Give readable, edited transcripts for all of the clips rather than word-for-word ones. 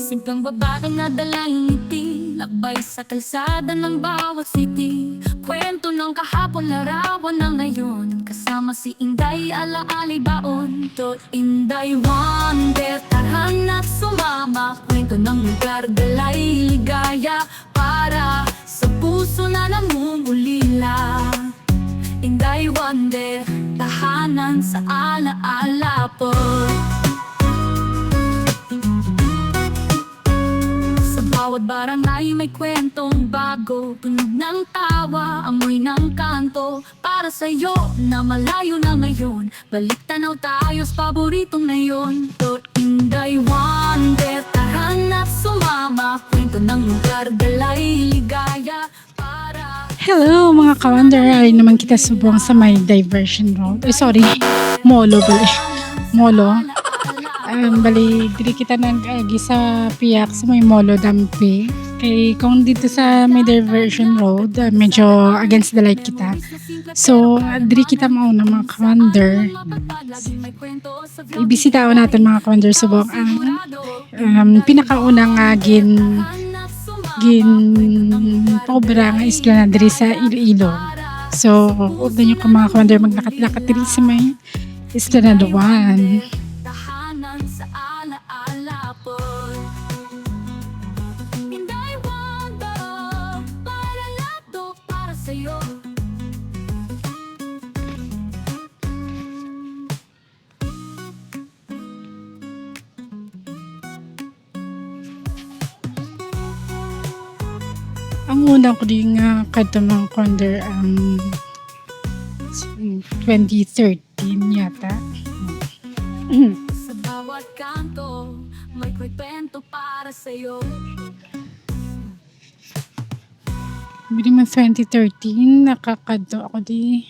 Simpleng babae na dalang ngiti, labay sa kalsada ng bawat city. Kwento ng kahapon, larawan ng ngayon, kasama si Inday, alaali baon. To Inday Wonder, tahanap sumama, kwento ng lugar, dalay ligaya, para sa puso na namumulila. Inday Wonder, tahanan sa alaala po. Bawat barangay may kwentong bago, tunog ng tawa, amoy ng kanto, para sa'yo na malayo na ngayon. Balik tanaw tayo sa paboritong ngayon. To Inday Wonder, tahanap sumama, kwento ng lugar, dalay ligaya, para... Hello mga ka-wonder, ay naman kita subong sa may Diversion Road. Molo bali. Molo. Bali, diri kita nag-agi sa piyak sa may Molo Dampi. Kay kung dito sa may Diversion Road, medyo against the light kita. So, diri kita mauna mga ka-wonder. Ibisitaon natin mga ka-wonder subong ang pinakaunang gin pobra nga isla na diri sa Iloilo. So, huwag nyo ka mga ka-wonder maglakat-lakat diri sa may isla na Duwan. Sa alaala po. Inday Wonder, para lato, para sa'yo. Ang una ko din nga kadto mga ka-wonder 2013 yata. Sa bawat kanto, may kwento para sa'yo. Bili man 2013, nakakadto ako di.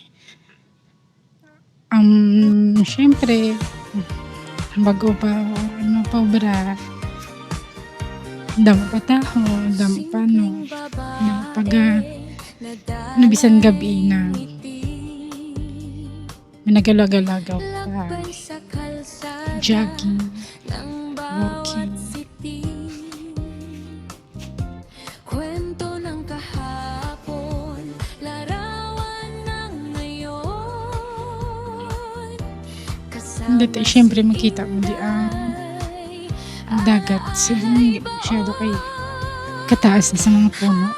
Syempre, bago pa, pobra. Damo pa taho, damo pa nabisan gabi na. Nagalagalagaw pa. Jogging, walking. Kwento ng kahapon, larawan ng ngayon. Dati, syempre makita mo di ang dagat. So, hindi masyado kay kataas na sa mga puno.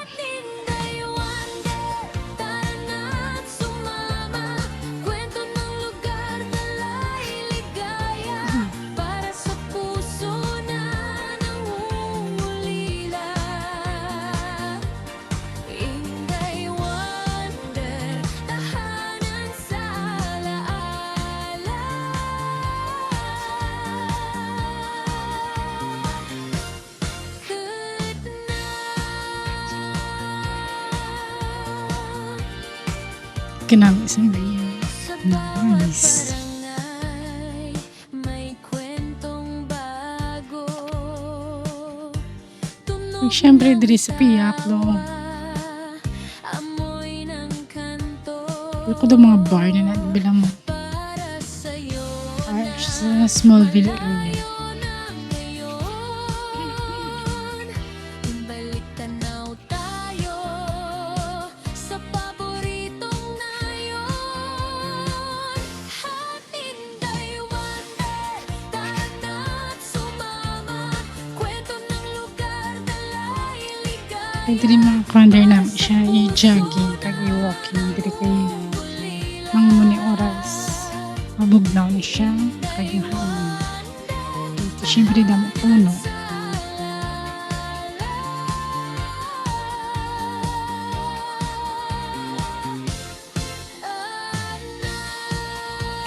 Kinami sa iyo. Nice. Siyempre, diri sa piyak, no? Ako daw mga bar na bilang mo. Sa Smallville area. Diri mga ka-wonder namin siya i-jogging kag i-walking diri kay mga muni oras mabugnaw ni siya kag yung hangin. Siyempre damo puno.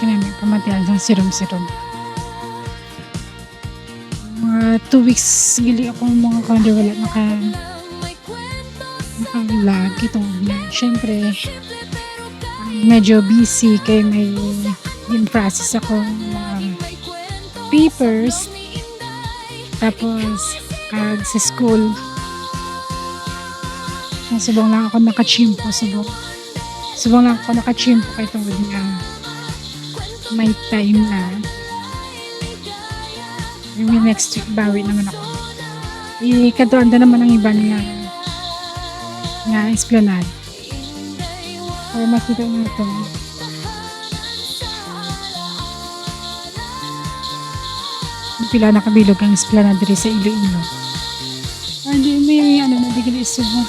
Kinami pamatian sa sirom-sirom. Mga 2 weeks gili ako mga ka-wonder wala vlog itong vlog. Siyempre, medyo busy kay may in-process ako papers. Tapos, sa school. Subong lang ako nakachimpo. Subong lang ako nakachimpo kay itong may time na. Maybe next week bawi naman ako. Ikatuan na naman ang iba nga esplanade. Para makita nyo ito. Pila nakabilog ang esplanade diri sa Iloilo. Hindi may ano na digil isubo.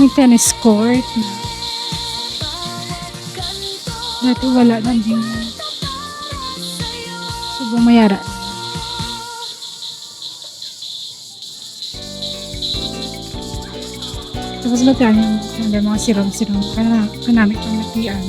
May tennis court. Dati wala na din. Subo mayara. Tapos latihan yung mga sirom-sirom. Kanamit ang latihan.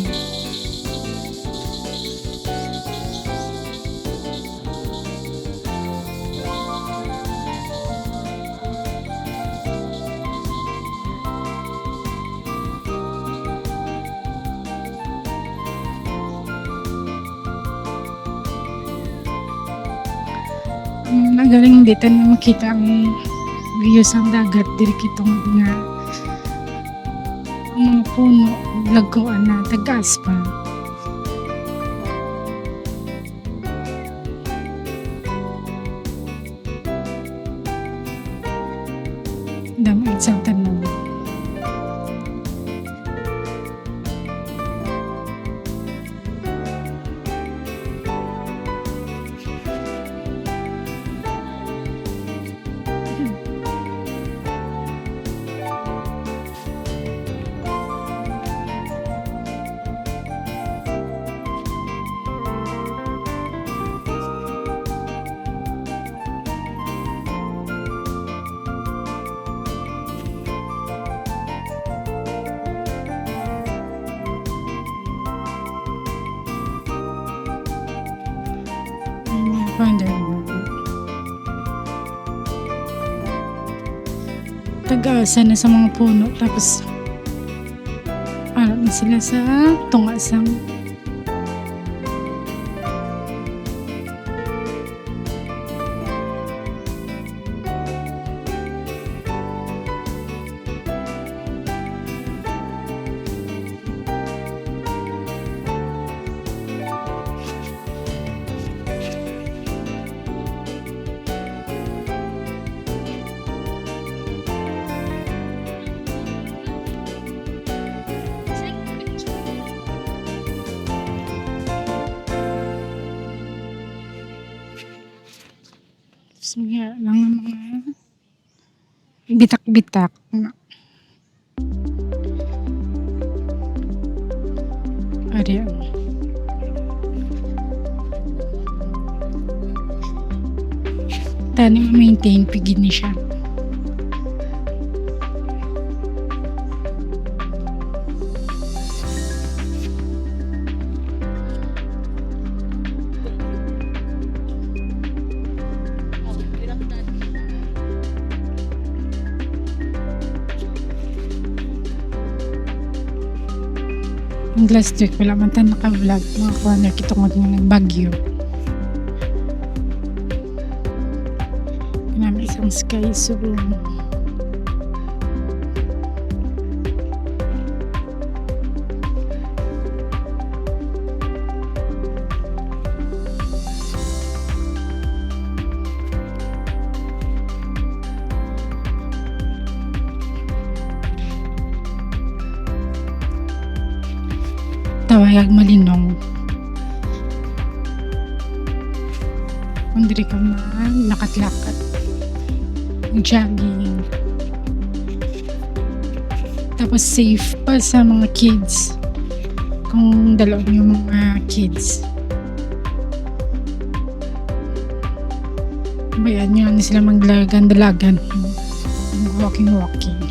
Nagaling dito na makita ang views ang dagat diri kitong nga ang mga puno laguan na tagas pa. Dami isang tanong. Tag-asa na sa mga puno tapos ano na sila sa tungasang Sige lang ng mga bitak-bitak. Ariyan. Tani ma-maintain, pigid ni siya. Ang last week, wala man tayo naka-vlog. Mga corner, kitungod nga ng Bagyo. Namin isang sky soon. Tawayag malinong. Kung diri ka lakat-lakat. Jogging. Tapos safe pa sa mga kids. Kung dalaw yung mga kids. Bayan nyo na sila maglagan-dalagan. Walking-walking.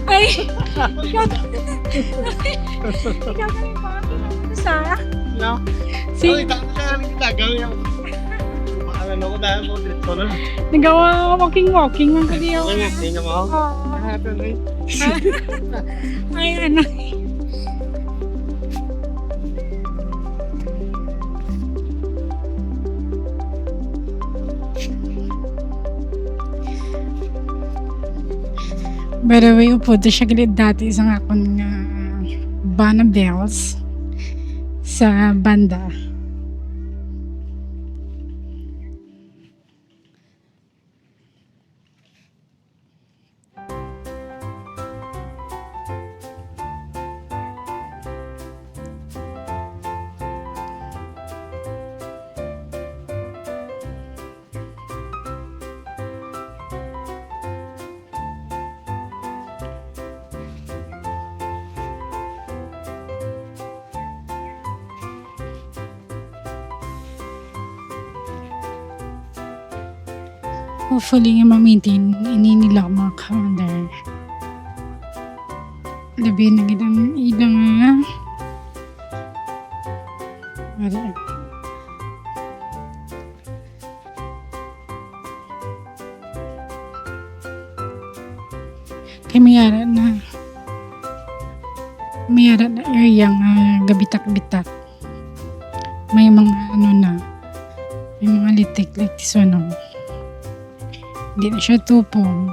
Ay! Ikaw kami pa. Sa? No? Si, Ito siya rin gagawin yung ano ko dahil mo dito na. nagawa walking-walking ang kaliyaw. Tingnan mo. Ay, ano. By the way, upo to siya gilid dati sa nga akong Banabels sa banda. Hopefully nga ma-maintain ini nila ang mga calendar. Labi na ilang wala. Kaya mayara na area nga gabitak-bitak. May mga may mga litik-litik so hindi na siya tupong.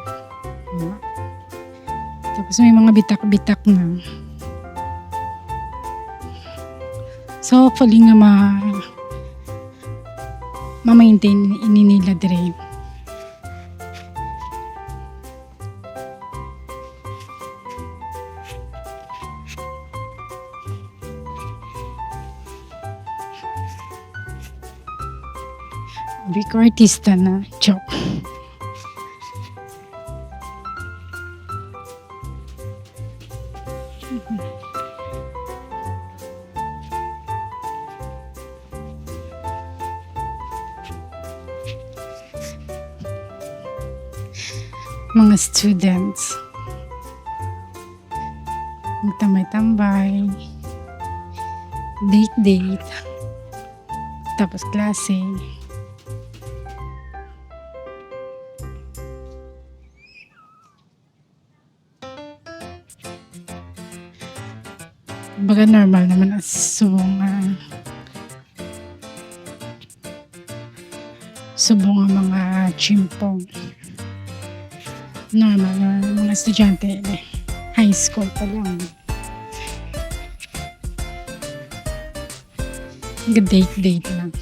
Tapos may mga bitak-bitak na. So hopefully nga ma-maintain ini nila dire. Sabi ko artista na. Joke. Mga students magtambay-tambay, date tapos klase. Baga normal naman as subong ang mga chimpong. Normal na mga estudyante, high school pa lang. Date lang.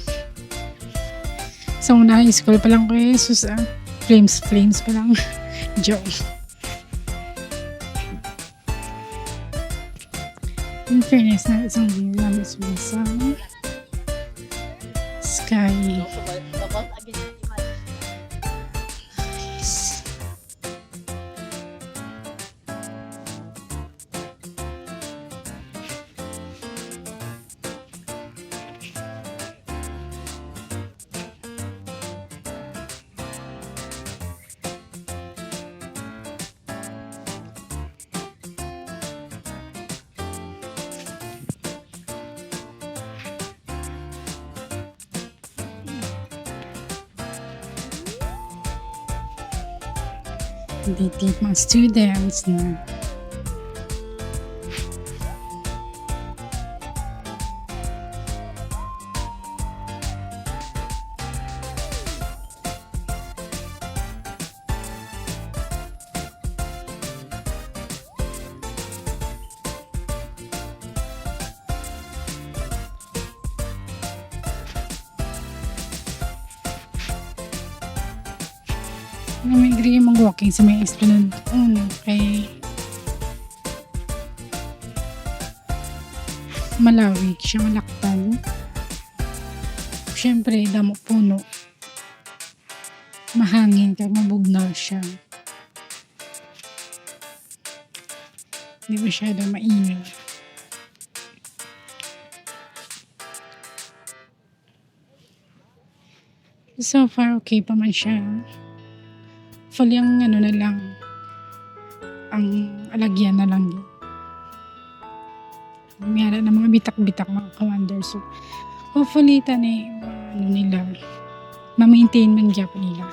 So, high school pa lang ko Jesus, flames pa lang. Joke. In fairness na isang view namin sa sky. Date mga students na may agree mag-walking sa may esplanade kay malawig siya, malaktan. Siyempre, damo puno. Mahangin kaya mabugnaw siya. Hindi masyadong mainit. So far, okay pa man siya. Hopefully, ang na lang, ang alagyan na lang yun. Mayroon na mga bitak-bitak mga kawander. So, hopefully, nila, ma-maintain man gyap nila.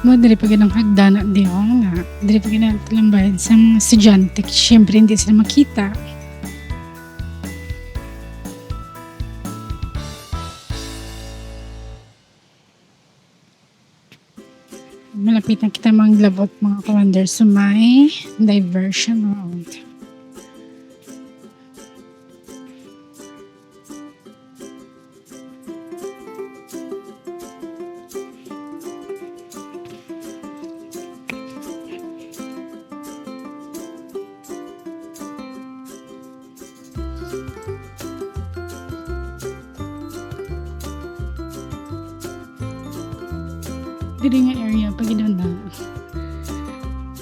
Mo diri pa ganang hagdana di nga. Diri pa ganang talambayad sa mga estudyante. Siyempre hindi sila makita. Malapit na kita manglabot mga kawander sa may diversion road. Diri nga area pag na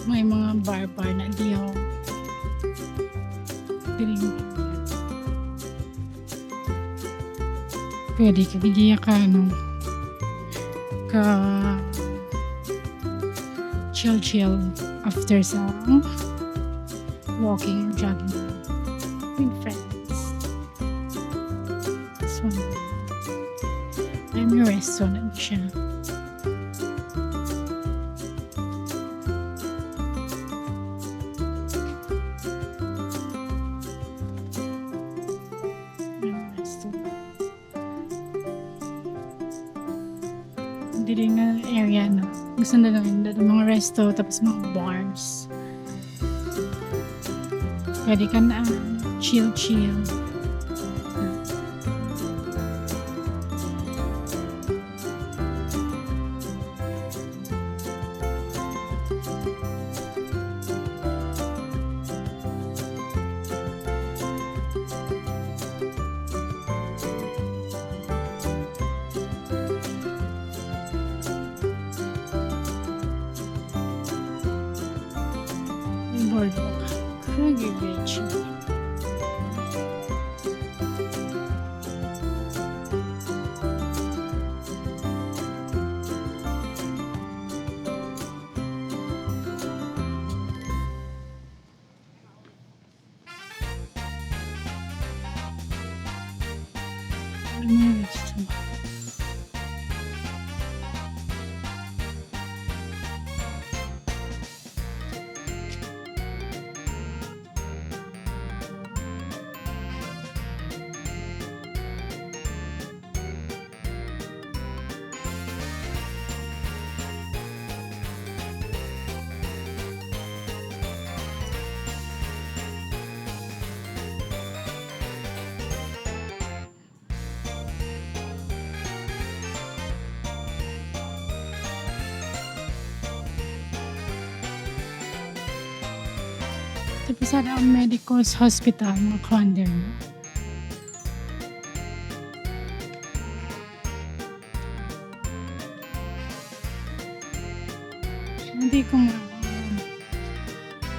may mga bar na diyo. Diri nga area. Pwede ka bigyan ka ka chill after sa walking or jogging with friends. So, I'm your restaurant siya. Dili nga area na gusto na lang mga resto tapos mga bars. Pwede ka na chill. Boardwalk. Craigie Beach. Tapos sana ang medicals hospital, mga kawander. Hindi ko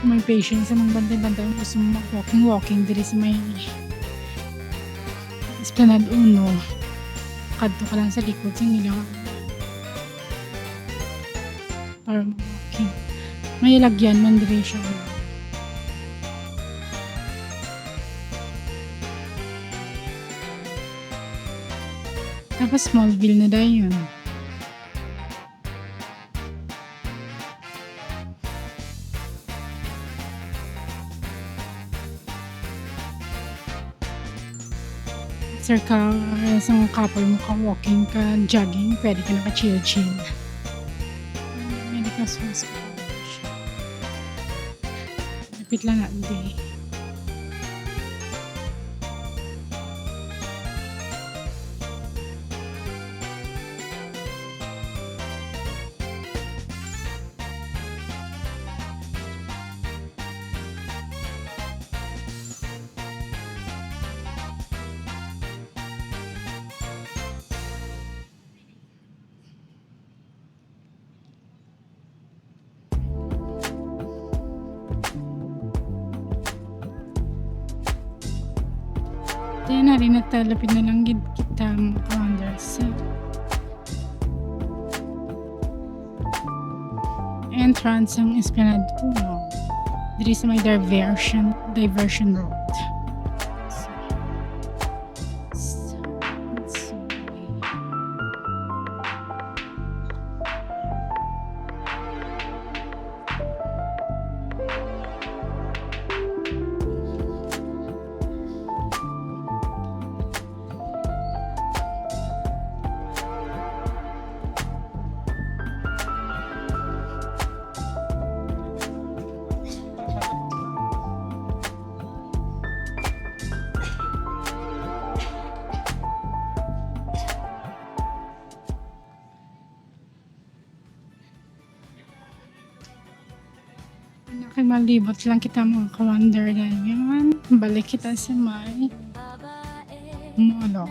may patient sa mga bantay-bantay gusto mo mag-walking diri sa may Esplanade Uno. Kadto ka lang sa likod sa nila para mag-walking. May lagyan man diri siya. Tapos Smallville na dahil yun. Sir ka, sa couple mo ka walking ka, jogging, pwede ka naka-chill. Medical hospital. Lapit lang natin din. Kaya na rin natalapit na lang kita mga kawanderers. Entrance ang Esplanade Uno. Diri sa may diversion road. Nakimalibot lang kita mga ka-wonder na yun. Balik kita sa may molo.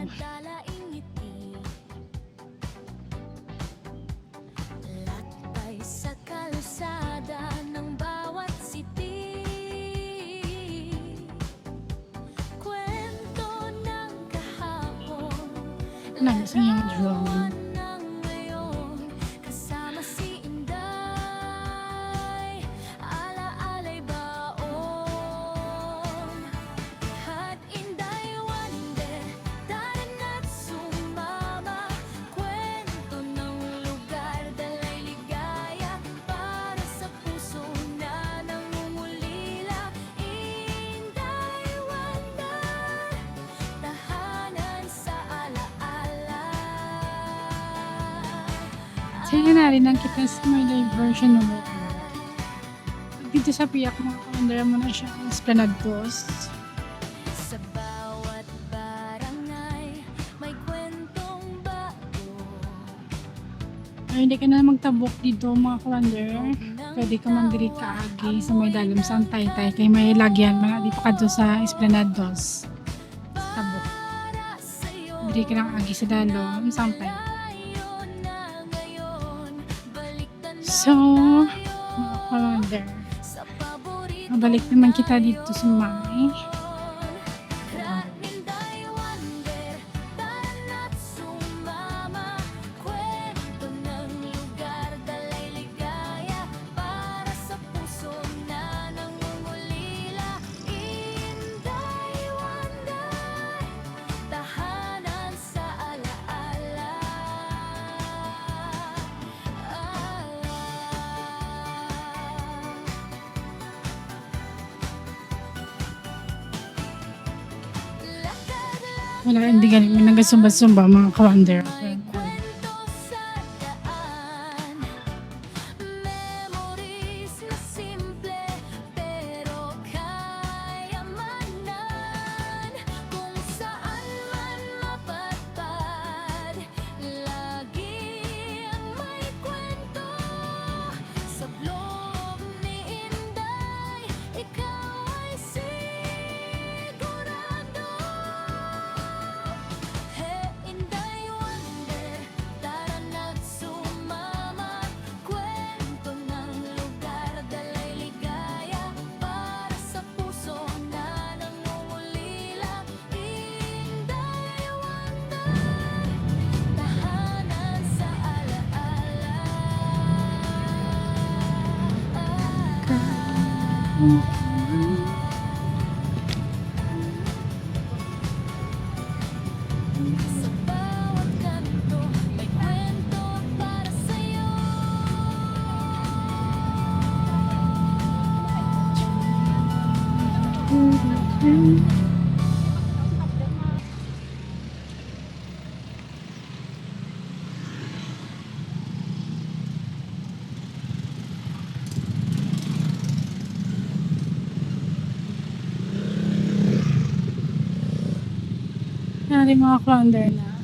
Latay sa kalsada ng bawat city. Kwento ng kahapon, Nais niyang drawing. ng ngayon. Kasama si Inday, alaala'y baon. At Inday Wonder, tara na't sumama. Kwento ng lugar, dala'y ligaya para sa puso na nangungulila. Inday Wonder, tahanan sa alaala. Sige na rin ang kita sa may diversion ng world. Dito sa piyak mga ka-wonder mo na siya ang Esplanade Dos. Sa bawat barangay, may kwentong bago. Ay, hindi ka na magtabok dito mga ka-wonder. Pwede ka man diri kaagi sa may dalam sa Taytay kay may lagyan man di pa kadto sa Esplanade Dos. Sa tabok. Para sa'yo, Diri ka lang agi sa dalom sa Taytay. ngayon na ngayon. Balikan na So, mga ka-wonder, sa paborito mabalik naman kita dito sa may Inday Wonder, tara na't sumama. Kwento ng lugar, dala'y ligaya para sa puso na nangungulila. Inday Wonder, tahanan sa alaala. wala, hindi ganun. May nagasumba-sumba mga ka-wonder. Kwento sa daan, memories na simple pero kayamanan. Kung saan man mapadpad, lagi ang may kwento. Sa loob ni Inday, ikaw ay sigurado. Hey, Inday Wonder, tara na't sumama. Kwento ng lugar, dala'y ligaya para sa puso na nangungulila. Inday Wonder, tahanan sa alaala. Sa bawat kanto, may kwento para sa'yo. Nari mga ka-wonder na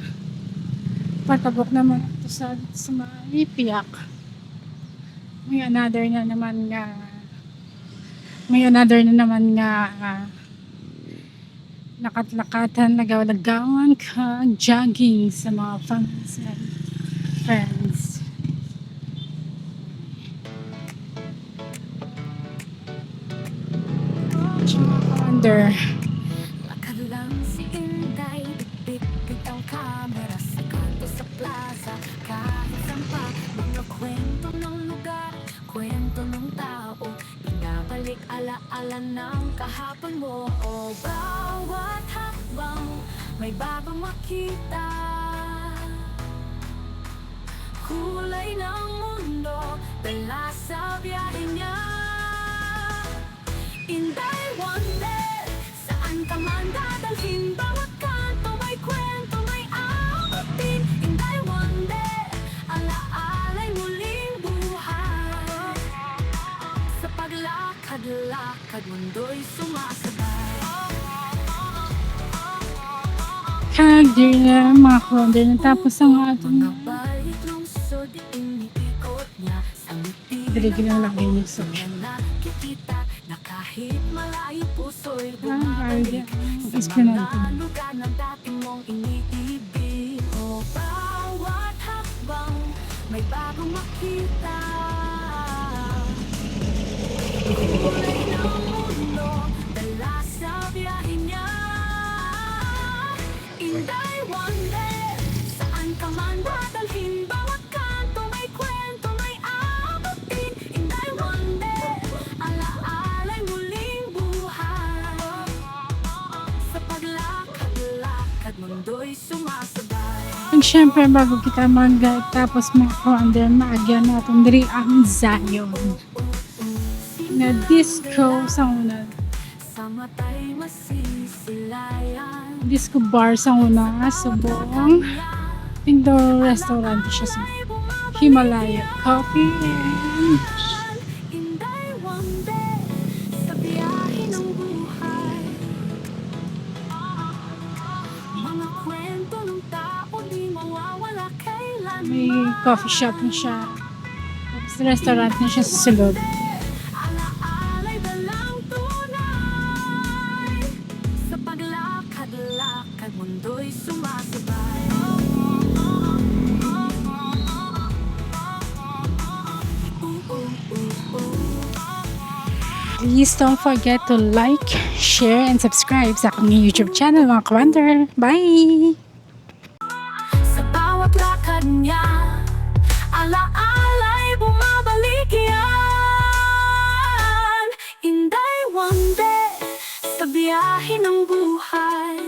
patabok naman ito sa mga piyak. May another na naman nakatlakatan, nagawan ka jogging sa mga fans and friends. Mga ka-wonder, Lakad lang si Inday, bitbit ang kamera sa kanto sa plaza. Kahit saan pa, mga kwento ng lugar, kwento ng tao, binabalik alaala ng kahapon mo. O bawat hakbang, may bagong makita. Kulay ng mundo, dala sa biyahe niya. Inday Wonder, saan ka man dadalhin, bawat kanto may kwento, may abutin. Inday Wonder, alaala'y muling buhay. Sa paglakad-lakad, mundo'y sumasabay. kag dear na mga ka-wonder, natapos ang ating Mga balik lungsod, iniikot niya sa ngiti. Dili lang yung sa Na nakikita Esplanade. lugar na dati mong iniibig. O bawat hakbang may bagong makita. Kulay ng mundo, dala sa biyahe niya. Inday one day, saan ka man dadalhin, bawat kanto may kwento, may abatin. Inday one day, alaala'y muling buhay. Sa paglakad-lakad, mundo'y sumasabay. And syempre, bago kita tapos mga ka-wonder, maagyan natin diri ang Zion. Na disco sa una. Sa mata'y masisilayan. Disco bar sa una. Subong. Indoor restaurant siya sa Himalaya Coffee and Inday one day, sa biyahe ng buhay. Mga kwento ng tao di mawawala kailan. may coffee shop na siya. Tapos restaurant na siya sa sulod. Alaala'y dalang tunay. Sa paglakad-lakad, mundo'y sumasabay. Please don't forget to like, share, and subscribe sa aking YouTube channel mga ka-wonder. Bye! Sa bawat lakad niya, alaala'y bumabalik yan. Inday one day, sa biyahe ng buhay.